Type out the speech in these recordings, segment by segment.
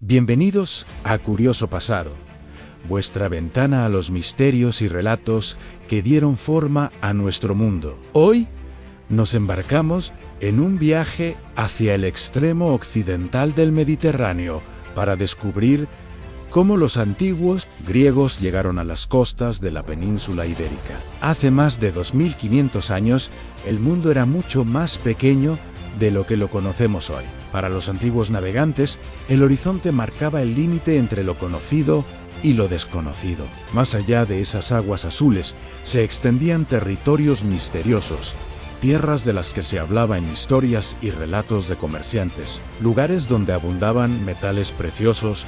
Bienvenidos a Curioso Pasado, vuestra ventana a los misterios y relatos que dieron forma a nuestro mundo. Hoy nos embarcamos en un viaje hacia el extremo occidental del Mediterráneo para descubrir cómo los antiguos griegos llegaron a las costas de la península ibérica. Hace más de 2500 años, el mundo era mucho más pequeño de lo que lo conocemos hoy. Para los antiguos navegantes, el horizonte marcaba el límite entre lo conocido y lo desconocido. Más allá de esas aguas azules, se extendían territorios misteriosos, tierras de las que se hablaba en historias y relatos de comerciantes, lugares donde abundaban metales preciosos,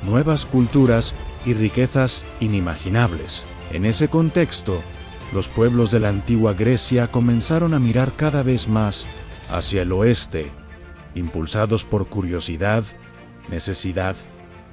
nuevas culturas y riquezas inimaginables. En ese contexto, los pueblos de la antigua Grecia comenzaron a mirar cada vez más hacia el oeste, impulsados por curiosidad, necesidad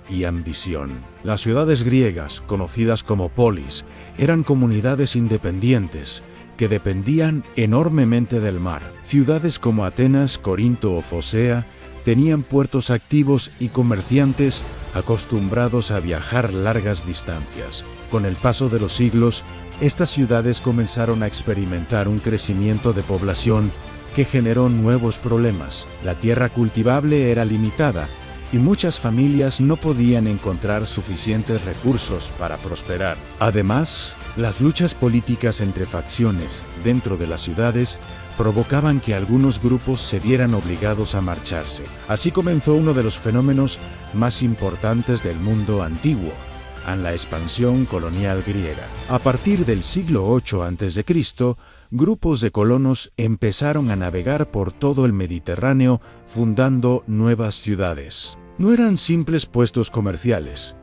y ambición. Las ciudades griegas, conocidas como polis, eran comunidades independientes que dependían enormemente del mar. Ciudades como Atenas, Corinto o Fosea tenían puertos activos y comerciantes acostumbrados a viajar largas distancias. Con el paso de los siglos, estas ciudades comenzaron a experimentar un crecimiento de población que generó nuevos problemas. La tierra cultivable era limitada y muchas familias no podían encontrar suficientes recursos para prosperar. Además, las luchas políticas entre facciones dentro de las ciudades provocaban que algunos grupos se vieran obligados a marcharse. Así comenzó uno de los fenómenos más importantes del mundo antiguo, la expansión colonial griega. A partir del siglo VIII a.C., grupos de colonos empezaron a navegar por todo el Mediterráneo fundando nuevas ciudades. No eran simples puestos comerciales,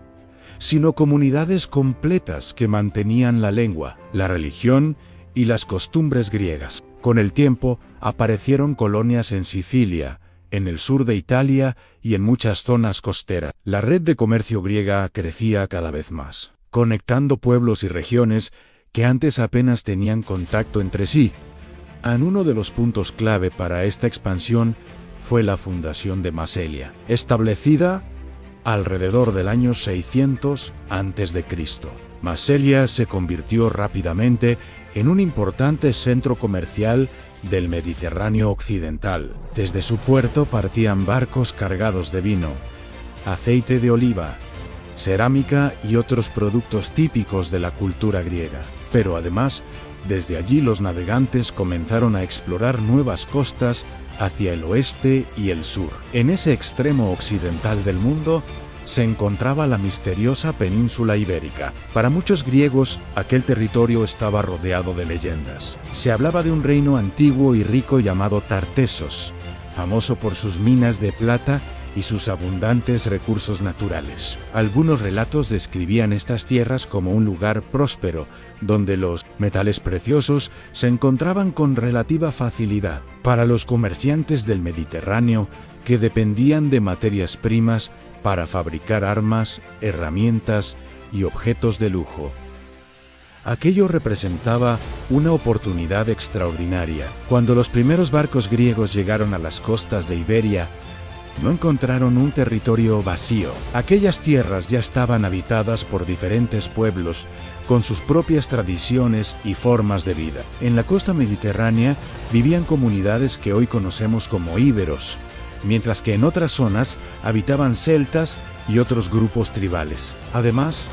sino comunidades completas que mantenían la lengua, la religión y las costumbres griegas. Con el tiempo, aparecieron colonias en Sicilia, en el sur de Italia y en muchas zonas costeras. La red de comercio griega crecía cada vez más, conectando pueblos y regiones que antes apenas tenían contacto entre sí. Uno de los puntos clave para esta expansión fue la fundación de Masalia, establecida alrededor del año 600 a.C. Masalia se convirtió rápidamente en un importante centro comercial del Mediterráneo occidental. Desde su puerto partían barcos cargados de vino, aceite de oliva, cerámica y otros productos típicos de la cultura griega. Pero además, desde allí los navegantes comenzaron a explorar nuevas costas hacia el oeste y el sur. En ese extremo occidental del mundo se encontraba la misteriosa península ibérica. Para muchos griegos, aquel territorio estaba rodeado de leyendas. Se hablaba de un reino antiguo y rico llamado Tartessos, famoso por sus minas de plata y sus abundantes recursos naturales. Algunos relatos describían estas tierras como un lugar próspero, donde los metales preciosos se encontraban con relativa facilidad. Para los comerciantes del Mediterráneo, que dependían de materias primas para fabricar armas, herramientas y objetos de lujo, aquello representaba una oportunidad extraordinaria. Cuando los primeros barcos griegos llegaron a las costas de Iberia, no encontraron un territorio vacío. Aquellas tierras ya estaban habitadas por diferentes pueblos, con sus propias tradiciones y formas de vida. En la costa mediterránea vivían comunidades que hoy conocemos como íberos, mientras que en otras zonas habitaban celtas y otros grupos tribales. Además,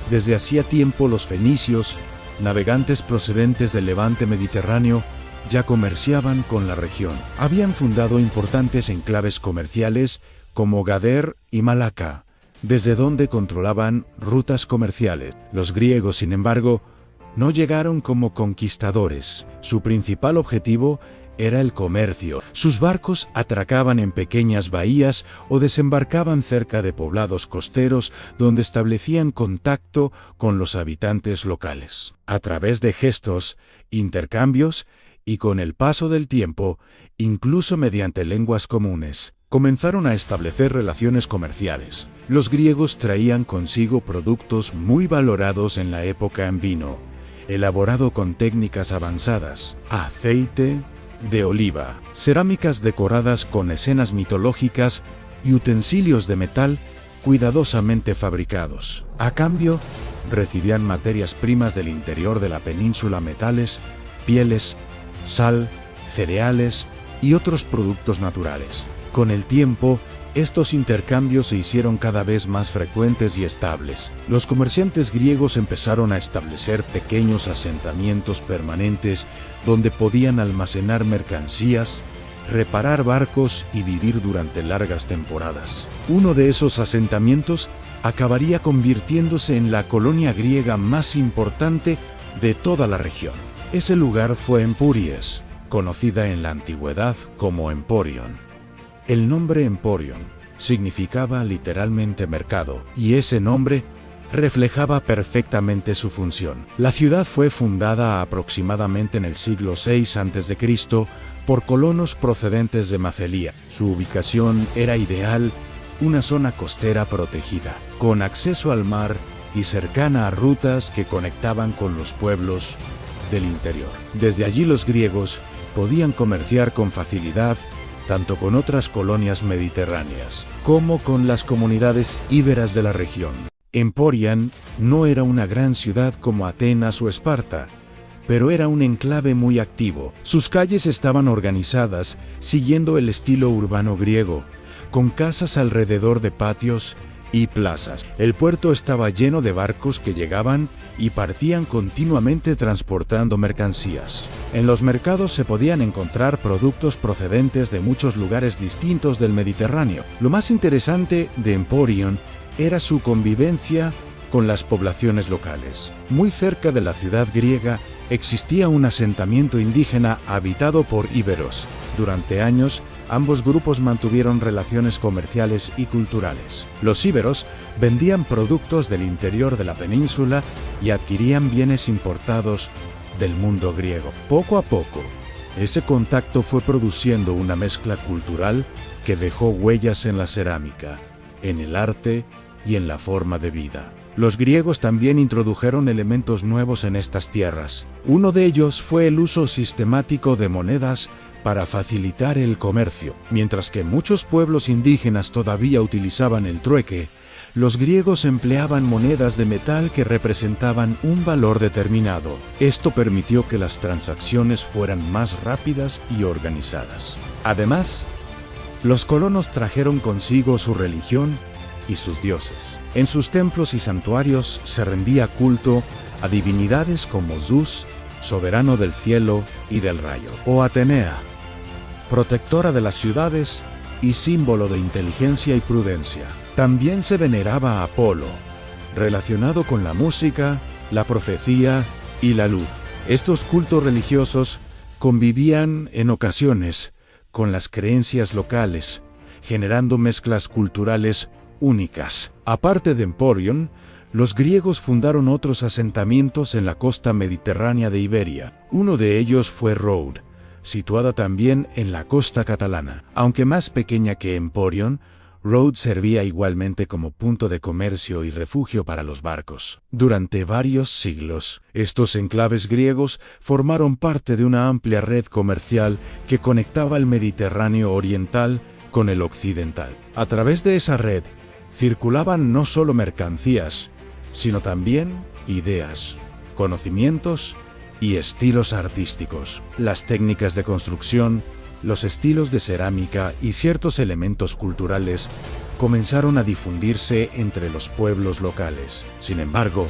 desde hacía tiempo los fenicios, navegantes procedentes del levante mediterráneo, ya comerciaban con la región. Habían fundado importantes enclaves comerciales como Gader y Malaca, desde donde controlaban rutas comerciales. Los griegos, sin embargo, no llegaron como conquistadores. Su principal objetivo era el comercio. Sus barcos atracaban en pequeñas bahías o desembarcaban cerca de poblados costeros donde establecían contacto con los habitantes locales. A través de gestos, intercambios y con el paso del tiempo, incluso mediante lenguas comunes, comenzaron a establecer relaciones comerciales. Los griegos traían consigo productos muy valorados en la época en vino, elaborado con técnicas avanzadas, aceite de oliva, cerámicas decoradas con escenas mitológicas y utensilios de metal cuidadosamente fabricados. A cambio, recibían materias primas del interior de la península, metales, pieles, sal, cereales y otros productos naturales. Con el tiempo, estos intercambios se hicieron cada vez más frecuentes y estables. Los comerciantes griegos empezaron a establecer pequeños asentamientos permanentes donde podían almacenar mercancías, reparar barcos y vivir durante largas temporadas. Uno de esos asentamientos acabaría convirtiéndose en la colonia griega más importante de toda la región. Ese lugar fue Empuries, conocida en la antigüedad como Emporion. El nombre Emporion significaba literalmente mercado, y ese nombre reflejaba perfectamente su función. La ciudad fue fundada aproximadamente en el siglo VI a.C. por colonos procedentes de Macelia. Su ubicación era ideal, una zona costera protegida, con acceso al mar y cercana a rutas que conectaban con los pueblos del interior. Desde allí los griegos podían comerciar con facilidad tanto con otras colonias mediterráneas como con las comunidades íberas de la región. Emporion no era una gran ciudad como Atenas o Esparta, pero era un enclave muy activo. Sus calles estaban organizadas siguiendo el estilo urbano griego, con casas alrededor de patios y plazas. El puerto estaba lleno de barcos que llegaban y partían continuamente transportando mercancías. En los mercados se podían encontrar productos procedentes de muchos lugares distintos del Mediterráneo. Lo más interesante de Emporion era su convivencia con las poblaciones locales. Muy cerca de la ciudad griega existía un asentamiento indígena habitado por íberos. Durante años, ambos grupos mantuvieron relaciones comerciales y culturales. Los íberos vendían productos del interior de la península y adquirían bienes importados del mundo griego. Poco a poco, ese contacto fue produciendo una mezcla cultural que dejó huellas en la cerámica, en el arte y en la forma de vida. Los griegos también introdujeron elementos nuevos en estas tierras. Uno de ellos fue el uso sistemático de monedas para facilitar el comercio. Mientras que muchos pueblos indígenas todavía utilizaban el trueque, los griegos empleaban monedas de metal que representaban un valor determinado. Esto permitió que las transacciones fueran más rápidas y organizadas. Además, los colonos trajeron consigo su religión y sus dioses. En sus templos y santuarios se rendía culto a divinidades como Zeus, soberano del cielo y del rayo, o Atenea, protectora de las ciudades y símbolo de inteligencia y prudencia. También se veneraba a Apolo, relacionado con la música, la profecía y la luz. Estos cultos religiosos convivían en ocasiones con las creencias locales, generando mezclas culturales únicas. Aparte de Emporion, los griegos fundaron otros asentamientos en la costa mediterránea de Iberia. Uno de ellos fue Rhodes, situada también en la costa catalana. Aunque más pequeña que Emporion, Rhodes servía igualmente como punto de comercio y refugio para los barcos. Durante varios siglos, estos enclaves griegos formaron parte de una amplia red comercial que conectaba el Mediterráneo oriental con el occidental. A través de esa red, circulaban no solo mercancías, sino también ideas, conocimientos y estilos artísticos. Las técnicas de construcción, los estilos de cerámica y ciertos elementos culturales comenzaron a difundirse entre los pueblos locales. Sin embargo,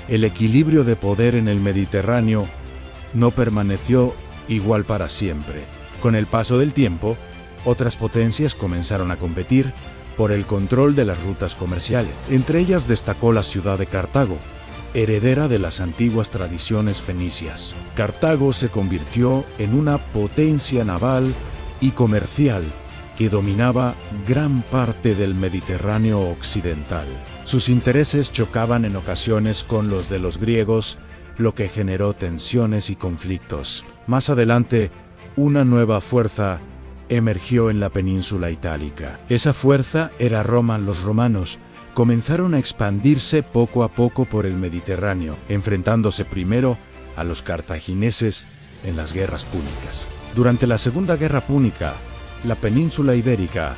el equilibrio de poder en el Mediterráneo no permaneció igual para siempre. Con el paso del tiempo, otras potencias comenzaron a competir por el control de las rutas comerciales. Entre ellas destacó la ciudad de Cartago, heredera de las antiguas tradiciones fenicias. Cartago se convirtió en una potencia naval y comercial que dominaba gran parte del Mediterráneo occidental. Sus intereses chocaban en ocasiones con los de los griegos, lo que generó tensiones y conflictos. Más adelante, una nueva fuerza emergió en la península itálica. Esa fuerza era Roma. Los romanos comenzaron a expandirse poco a poco por el Mediterráneo, enfrentándose primero a los cartagineses en las guerras púnicas. Durante la Segunda Guerra Púnica, la península ibérica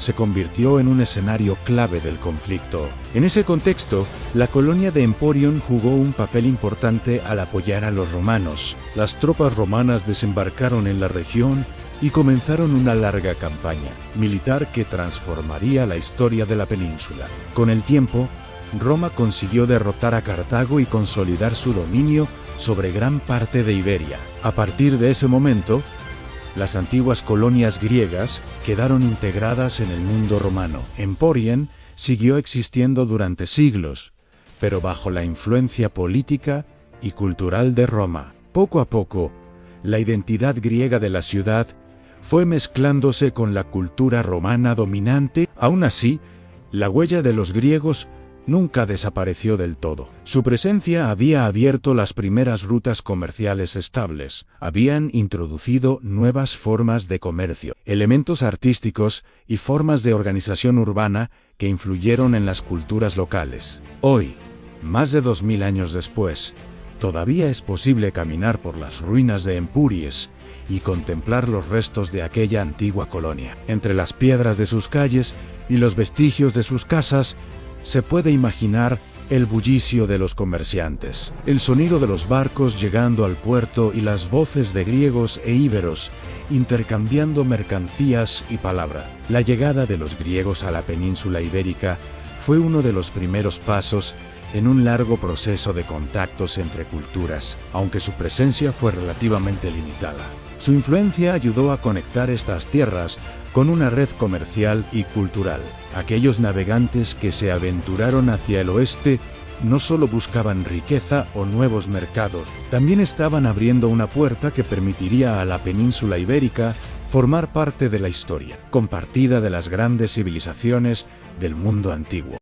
se convirtió en un escenario clave del conflicto. En ese contexto, la colonia de Emporion jugó un papel importante al apoyar a los romanos. Las tropas romanas desembarcaron en la región y comenzaron una larga campaña militar que transformaría la historia de la península. Con el tiempo, Roma consiguió derrotar a Cartago y consolidar su dominio sobre gran parte de Iberia. A partir de ese momento, las antiguas colonias griegas quedaron integradas en el mundo romano. Emporion siguió existiendo durante siglos, pero bajo la influencia política y cultural de Roma. Poco a poco, la identidad griega de la ciudad fue mezclándose con la cultura romana dominante. Aún así, la huella de los griegos nunca desapareció del todo. Su presencia había abierto las primeras rutas comerciales estables, habían introducido nuevas formas de comercio, elementos artísticos y formas de organización urbana que influyeron en las culturas locales. Hoy, más de 2000 años después, todavía es posible caminar por las ruinas de Empuries y contemplar los restos de aquella antigua colonia. Entre las piedras de sus calles y los vestigios de sus casas, se puede imaginar el bullicio de los comerciantes, el sonido de los barcos llegando al puerto y las voces de griegos e íberos intercambiando mercancías y palabra. La llegada de los griegos a la península ibérica fue uno de los primeros pasos en un largo proceso de contactos entre culturas, aunque su presencia fue relativamente limitada. Su influencia ayudó a conectar estas tierras con una red comercial y cultural. Aquellos navegantes que se aventuraron hacia el oeste no solo buscaban riqueza o nuevos mercados, también estaban abriendo una puerta que permitiría a la península ibérica formar parte de la historia compartida de las grandes civilizaciones del mundo antiguo.